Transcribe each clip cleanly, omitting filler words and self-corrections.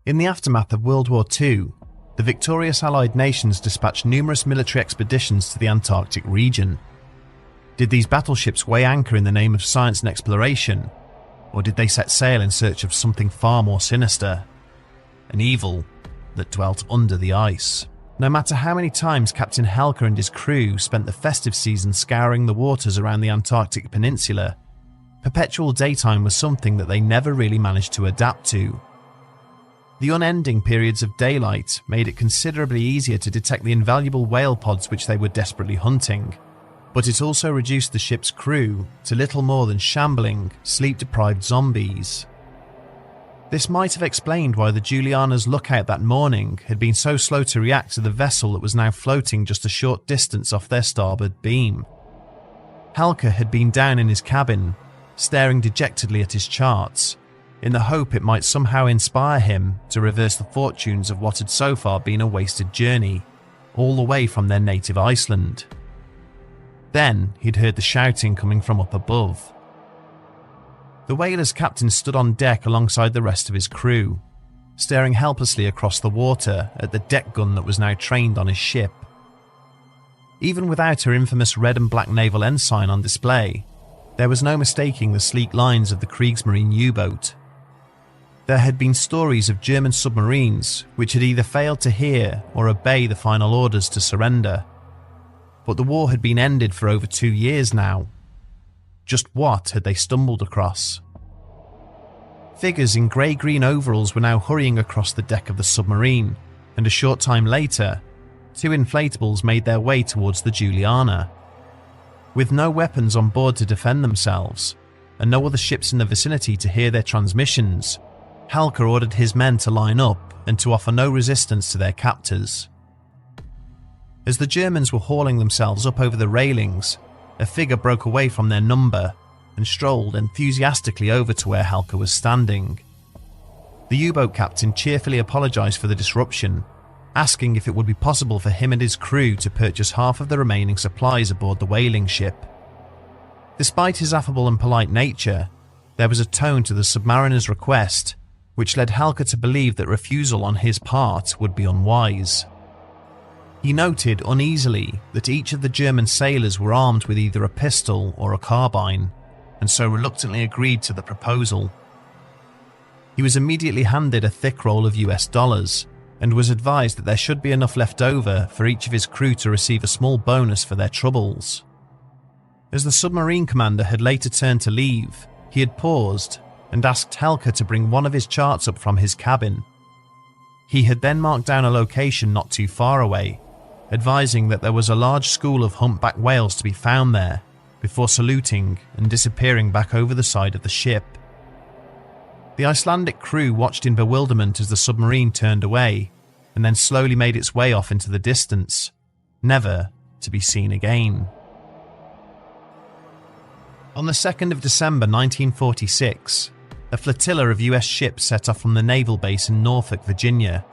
In the aftermath of World War II, the victorious Allied nations dispatched numerous military expeditions to the Antarctic region. Did these battleships weigh anchor in the name of science and exploration, or did they set sail in search of something far more sinister? An evil that dwelt under the ice. No matter how many times Captain Helke and his crew spent the festive season scouring the waters around the Antarctic peninsula, perpetual daytime was something that they never really managed to adapt to. The unending periods of daylight made it considerably easier to detect the invaluable whale pods which they were desperately hunting, but it also reduced the ship's crew to little more than shambling, sleep-deprived zombies. This might have explained why the Juliana's lookout that morning had been so slow to react to the vessel that was now floating just a short distance off their starboard beam. Helke had been down in his cabin, staring dejectedly at his charts, in the hope it might somehow inspire him to reverse the fortunes of what had so far been a wasted journey, all the way from their native Iceland. Then he'd heard the shouting coming from up above. The whaler's captain stood on deck alongside the rest of his crew, staring helplessly across the water at the deck gun that was now trained on his ship. Even without her infamous red and black naval ensign on display, there was no mistaking the sleek lines of the Kriegsmarine U-boat. There had been stories of German submarines which had either failed to hear or obey the final orders to surrender. But the war had been ended for over 2 years now. Just what had they stumbled across? Figures in grey-green overalls were now hurrying across the deck of the submarine, and a short time later, 2 inflatables made their way towards the Juliana. With no weapons on board to defend themselves, and no other ships in the vicinity to hear their transmissions, Helke ordered his men to line up and to offer no resistance to their captors. As the Germans were hauling themselves up over the railings, a figure broke away from their number and strolled enthusiastically over to where Helke was standing. The U-boat captain cheerfully apologized for the disruption, asking if it would be possible for him and his crew to purchase half of the remaining supplies aboard the whaling ship. Despite his affable and polite nature, there was a tone to the submariner's request which led Helke to believe that refusal on his part would be unwise. He noted uneasily that each of the German sailors were armed with either a pistol or a carbine, and so reluctantly agreed to the proposal. He was immediately handed a thick roll of US dollars, and was advised that there should be enough left over for each of his crew to receive a small bonus for their troubles. As the submarine commander had later turned to leave, he had paused and asked Helke to bring one of his charts up from his cabin. He had then marked down a location not too far away, advising that there was a large school of humpback whales to be found there, before saluting and disappearing back over the side of the ship. The Icelandic crew watched in bewilderment as the submarine turned away, and then slowly made its way off into the distance, never to be seen again. On the 2nd of December 1946, a flotilla of US ships set off from the naval base in Norfolk, Virginia.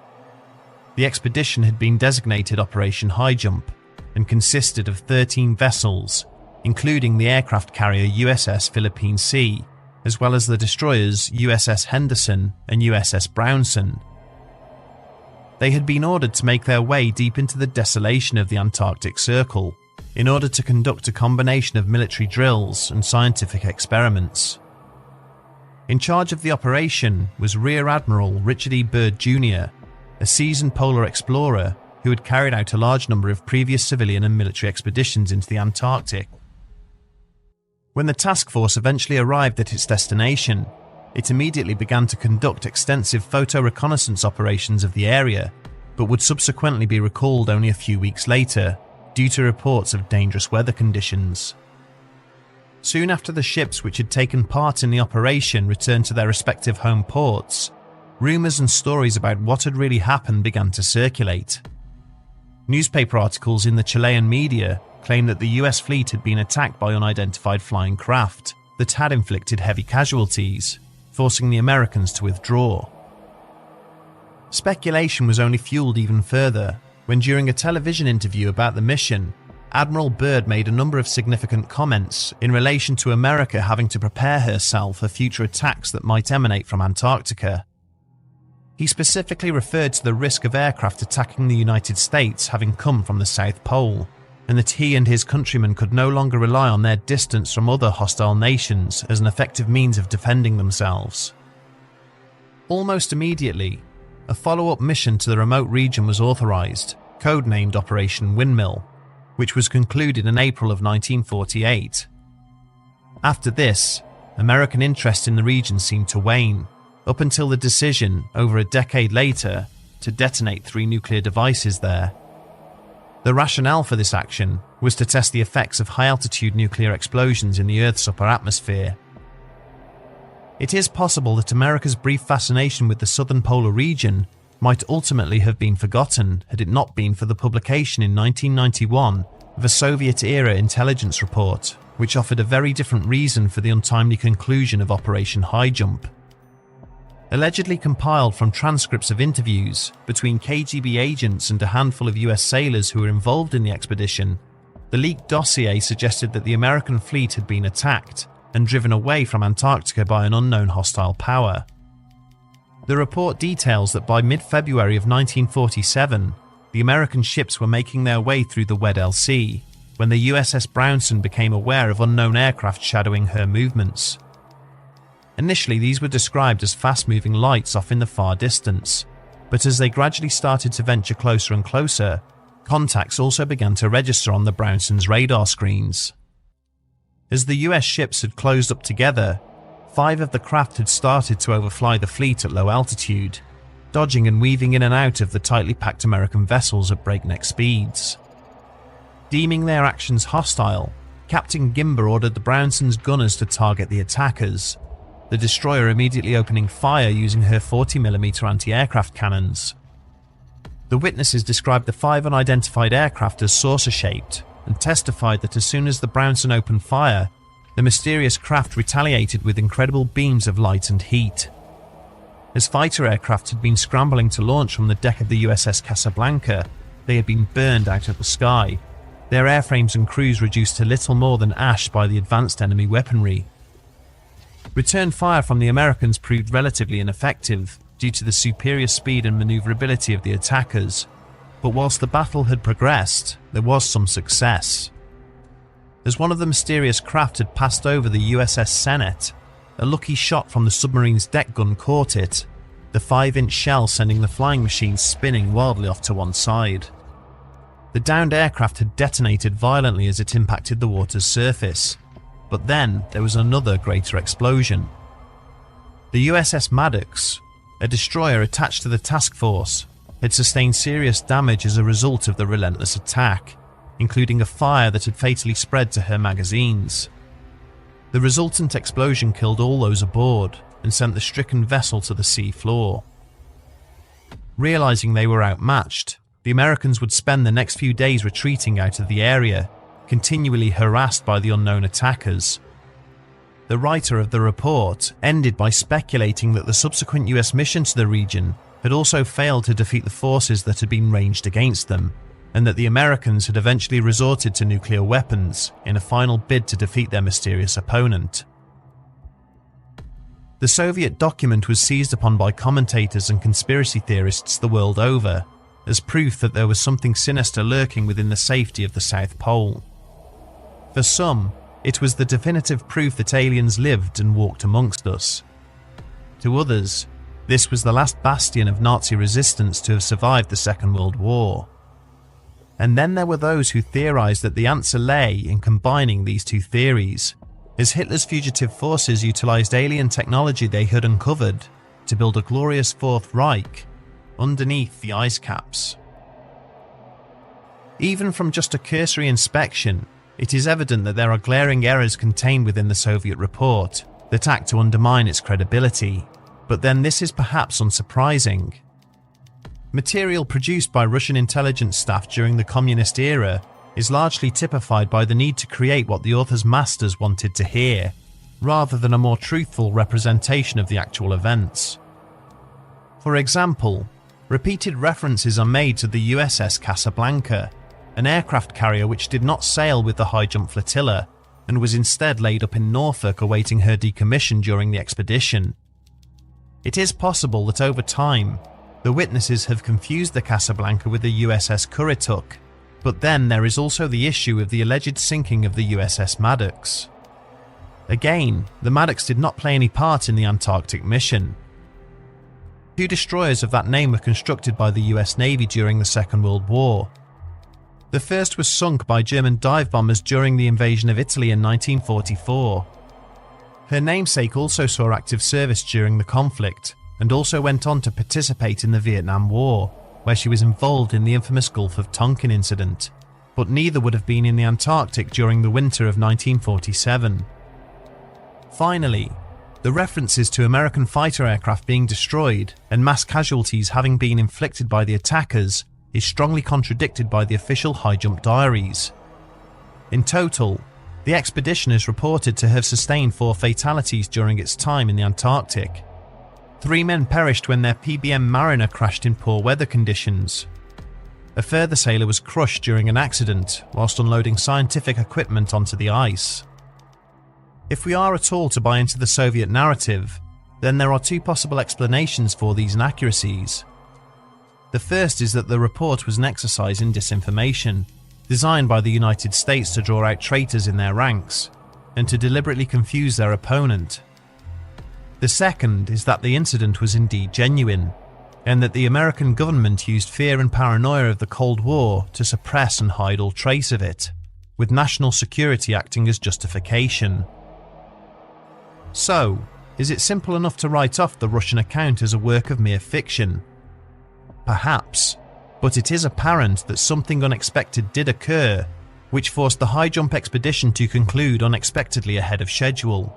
The expedition had been designated Operation High Jump and consisted of 13 vessels, including the aircraft carrier USS Philippine Sea, as well as the destroyers USS Henderson and USS Brownson. They had been ordered to make their way deep into the desolation of the Antarctic Circle in order to conduct a combination of military drills and scientific experiments. In charge of the operation was Rear Admiral Richard E. Byrd Jr., a seasoned polar explorer who had carried out a large number of previous civilian and military expeditions into the Antarctic. When the task force eventually arrived at its destination, it immediately began to conduct extensive photo reconnaissance operations of the area, but would subsequently be recalled only a few weeks later due to reports of dangerous weather conditions. Soon after the ships which had taken part in the operation returned to their respective home ports, rumours and stories about what had really happened began to circulate. Newspaper articles in the Chilean media claimed that the US fleet had been attacked by unidentified flying craft that had inflicted heavy casualties, forcing the Americans to withdraw. Speculation was only fueled even further when, during a television interview about the mission, Admiral Byrd made a number of significant comments in relation to America having to prepare herself for future attacks that might emanate from Antarctica. He specifically referred to the risk of aircraft attacking the United States having come from the South Pole, and that he and his countrymen could no longer rely on their distance from other hostile nations as an effective means of defending themselves. Almost immediately, a follow-up mission to the remote region was authorized, codenamed Operation Windmill, which was concluded in April of 1948. After this, American interest in the region seemed to wane, up until the decision, over a decade later, to detonate 3 nuclear devices there. The rationale for this action was to test the effects of high-altitude nuclear explosions in the Earth's upper atmosphere. It is possible that America's brief fascination with the southern polar region might ultimately have been forgotten had it not been for the publication in 1991 of a Soviet-era intelligence report, which offered a very different reason for the untimely conclusion of Operation High Jump. Allegedly compiled from transcripts of interviews between KGB agents and a handful of US sailors who were involved in the expedition, the leaked dossier suggested that the American fleet had been attacked and driven away from Antarctica by an unknown hostile power. The report details that by mid-February of 1947, the American ships were making their way through the Weddell Sea when the USS Brownson became aware of unknown aircraft shadowing her movements. Initially, these were described as fast-moving lights off in the far distance, but as they gradually started to venture closer and closer, contacts also began to register on the Brownson's radar screens. As the US ships had closed up together, 5 of the craft had started to overfly the fleet at low altitude, dodging and weaving in and out of the tightly packed American vessels at breakneck speeds. Deeming their actions hostile, Captain Gimber ordered the Brownson's gunners to target the attackers, the destroyer immediately opening fire using her 40mm anti-aircraft cannons. The witnesses described the 5 unidentified aircraft as saucer-shaped and testified that as soon as the Brownson opened fire, the mysterious craft retaliated with incredible beams of light and heat. As fighter aircraft had been scrambling to launch from the deck of the USS Casablanca, they had been burned out of the sky, their airframes and crews reduced to little more than ash by the advanced enemy weaponry. Return fire from the Americans proved relatively ineffective due to the superior speed and maneuverability of the attackers, but whilst the battle had progressed, there was some success. As one of the mysterious craft had passed over the USS Senate, a lucky shot from the submarine's deck gun caught it, the 5-inch shell sending the flying machine spinning wildly off to one side. The downed aircraft had detonated violently as it impacted the water's surface, but then there was another greater explosion. The USS Maddox, a destroyer attached to the task force, had sustained serious damage as a result of the relentless attack, including a fire that had fatally spread to her magazines. The resultant explosion killed all those aboard and sent the stricken vessel to the sea floor. Realizing they were outmatched, the Americans would spend the next few days retreating out of the area, continually harassed by the unknown attackers. The writer of the report ended by speculating that the subsequent US mission to the region had also failed to defeat the forces that had been ranged against them, and that the Americans had eventually resorted to nuclear weapons in a final bid to defeat their mysterious opponent. The Soviet document was seized upon by commentators and conspiracy theorists the world over as proof that there was something sinister lurking within the safety of the South Pole. For some, it was the definitive proof that aliens lived and walked amongst us. To others, this was the last bastion of Nazi resistance to have survived the Second World War. And then there were those who theorized that the answer lay in combining these two theories, as Hitler's fugitive forces utilized alien technology they had uncovered to build a glorious Fourth Reich underneath the ice caps. Even from just a cursory inspection, it is evident that there are glaring errors contained within the Soviet report that act to undermine its credibility, but then this is perhaps unsurprising. Material produced by Russian intelligence staff during the communist era is largely typified by the need to create what the author's masters wanted to hear, rather than a more truthful representation of the actual events. For example, repeated references are made to the USS Casablanca, an aircraft carrier which did not sail with the high jump flotilla and was instead laid up in Norfolk awaiting her decommission during the expedition. It is possible that over time, The witnesses have confused the Casablanca with the USS Currituck, but then there is also the issue of the alleged sinking of the USS Maddox. Again, the Maddox did not play any part in the Antarctic mission. 2 destroyers of that name were constructed by the US Navy during the Second World War. The first was sunk by German dive bombers during the invasion of Italy in 1944. Her namesake also saw active service during the conflict, and also went on to participate in the Vietnam War, where she was involved in the infamous Gulf of Tonkin incident, but neither would have been in the Antarctic during the winter of 1947. Finally, the references to American fighter aircraft being destroyed and mass casualties having been inflicted by the attackers is strongly contradicted by the official high jump diaries. In total, the expedition is reported to have sustained 4 fatalities during its time in the Antarctic. 3 men perished when their PBM Mariner crashed in poor weather conditions. A further sailor was crushed during an accident whilst unloading scientific equipment onto the ice. If we are at all to buy into the Soviet narrative, then there are 2 possible explanations for these inaccuracies. The first is that the report was an exercise in disinformation, designed by the United States to draw out traitors in their ranks, and to deliberately confuse their opponent. The second is that the incident was indeed genuine, and that the American government used fear and paranoia of the Cold War to suppress and hide all trace of it, with national security acting as justification. So, is it simple enough to write off the Russian account as a work of mere fiction? Perhaps, but it is apparent that something unexpected did occur, which forced the high jump expedition to conclude unexpectedly ahead of schedule.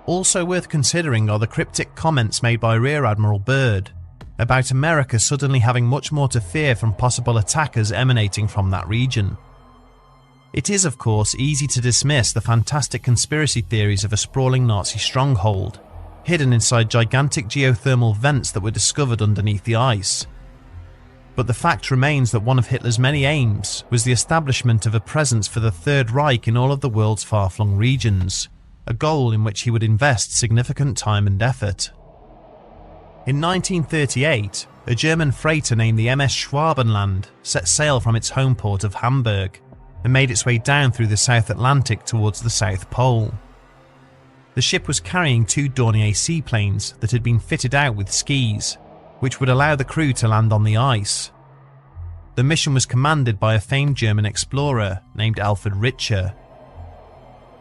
Also worth considering are the cryptic comments made by Rear Admiral Byrd about America suddenly having much more to fear from possible attackers emanating from that region. It is, of course, easy to dismiss the fantastic conspiracy theories of a sprawling Nazi stronghold, hidden inside gigantic geothermal vents that were discovered underneath the ice. But the fact remains that one of Hitler's many aims was the establishment of a presence for the Third Reich in all of the world's far-flung regions, a goal in which he would invest significant time and effort. In 1938, a German freighter named the MS Schwabenland set sail from its home port of Hamburg and made its way down through the South Atlantic towards the South Pole. The ship was carrying 2 Dornier seaplanes that had been fitted out with skis, which would allow the crew to land on the ice. The mission was commanded by a famed German explorer named Alfred Richter.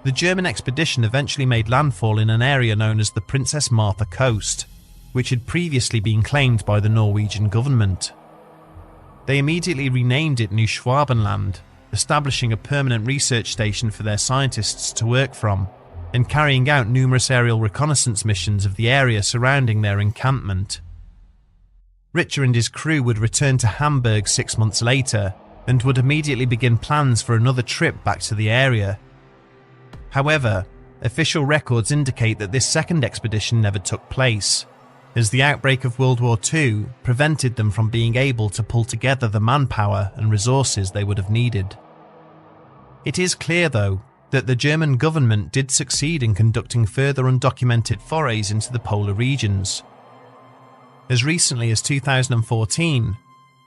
The German expedition eventually made landfall in an area known as the Princess Martha Coast, which had previously been claimed by the Norwegian government. They immediately renamed it New Schwabenland, establishing a permanent research station for their scientists to work from, and carrying out numerous aerial reconnaissance missions of the area surrounding their encampment. Richter and his crew would return to Hamburg 6 months later, and would immediately begin plans for another trip back to the area. However, official records indicate that this second expedition never took place, as the outbreak of World War II prevented them from being able to pull together the manpower and resources they would have needed. It is clear, though, that the German government did succeed in conducting further undocumented forays into the polar regions. As recently as 2014,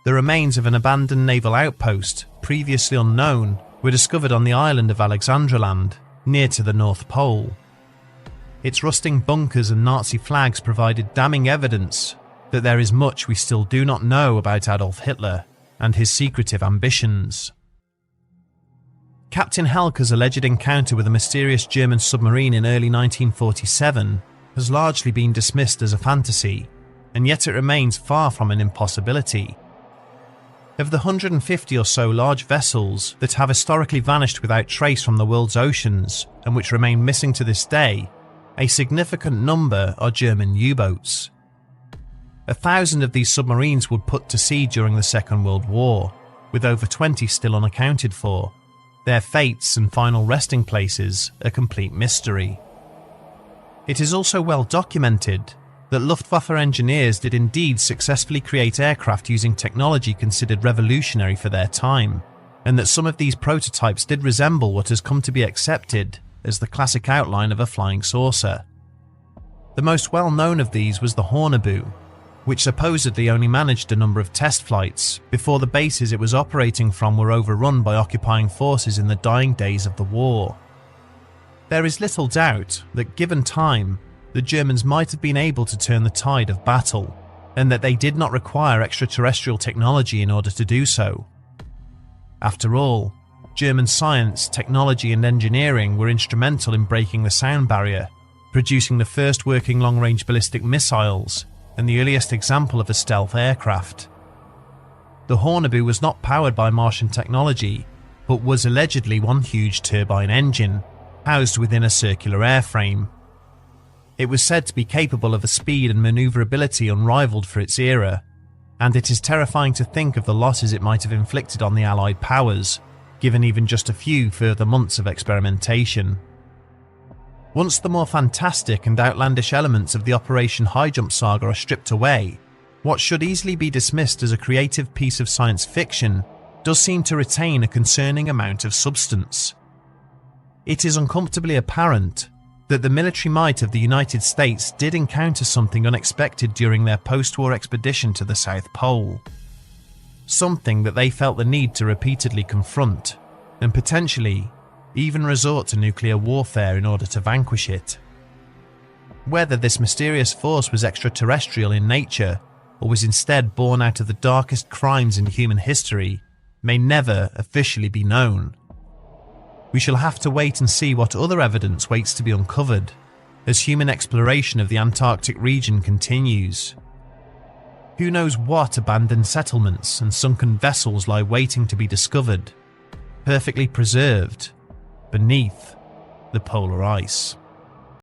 the remains of an abandoned naval outpost, previously unknown, were discovered on the island of Alexandraland, near to the North Pole. Its rusting bunkers and Nazi flags provided damning evidence that there is much we still do not know about Adolf Hitler and his secretive ambitions. Captain Helker's alleged encounter with a mysterious German submarine in early 1947 has largely been dismissed as a fantasy, and yet it remains far from an impossibility. Of the 150 or so large vessels that have historically vanished without trace from the world's oceans and which remain missing to this day, a significant number are German U-boats. 1,000 of these submarines would put to sea during the Second World War, with over 20 still unaccounted for, their fates and final resting places a complete mystery. It is also well documented that Luftwaffe engineers did indeed successfully create aircraft using technology considered revolutionary for their time, and that some of these prototypes did resemble what has come to be accepted as the classic outline of a flying saucer. The most well known of these was the Horniboo, which supposedly only managed a number of test flights before the bases it was operating from were overrun by occupying forces in the dying days of the war. There is little doubt that, given time, the Germans might have been able to turn the tide of battle, and that they did not require extraterrestrial technology in order to do so. After all, German science, technology and engineering were instrumental in breaking the sound barrier, producing the first working long-range ballistic missiles and the earliest example of a stealth aircraft. The Horniboo was not powered by Martian technology, but was allegedly one huge turbine engine, housed within a circular airframe. It was said to be capable of a speed and manoeuvrability unrivaled for its era, and it is terrifying to think of the losses it might have inflicted on the Allied powers, given even just a few further months of experimentation. Once the more fantastic and outlandish elements of the Operation Highjump saga are stripped away, what should easily be dismissed as a creative piece of science fiction does seem to retain a concerning amount of substance. It is uncomfortably apparent that the military might of the United States did encounter something unexpected during their post-war expedition to the South Pole. Something that they felt the need to repeatedly confront, and potentially even resort to nuclear warfare in order to vanquish it. Whether this mysterious force was extraterrestrial in nature, or was instead born out of the darkest crimes in human history, may never officially be known. We shall have to wait and see what other evidence waits to be uncovered as human exploration of the Antarctic region continues. Who knows what abandoned settlements and sunken vessels lie waiting to be discovered, perfectly preserved, beneath the polar ice.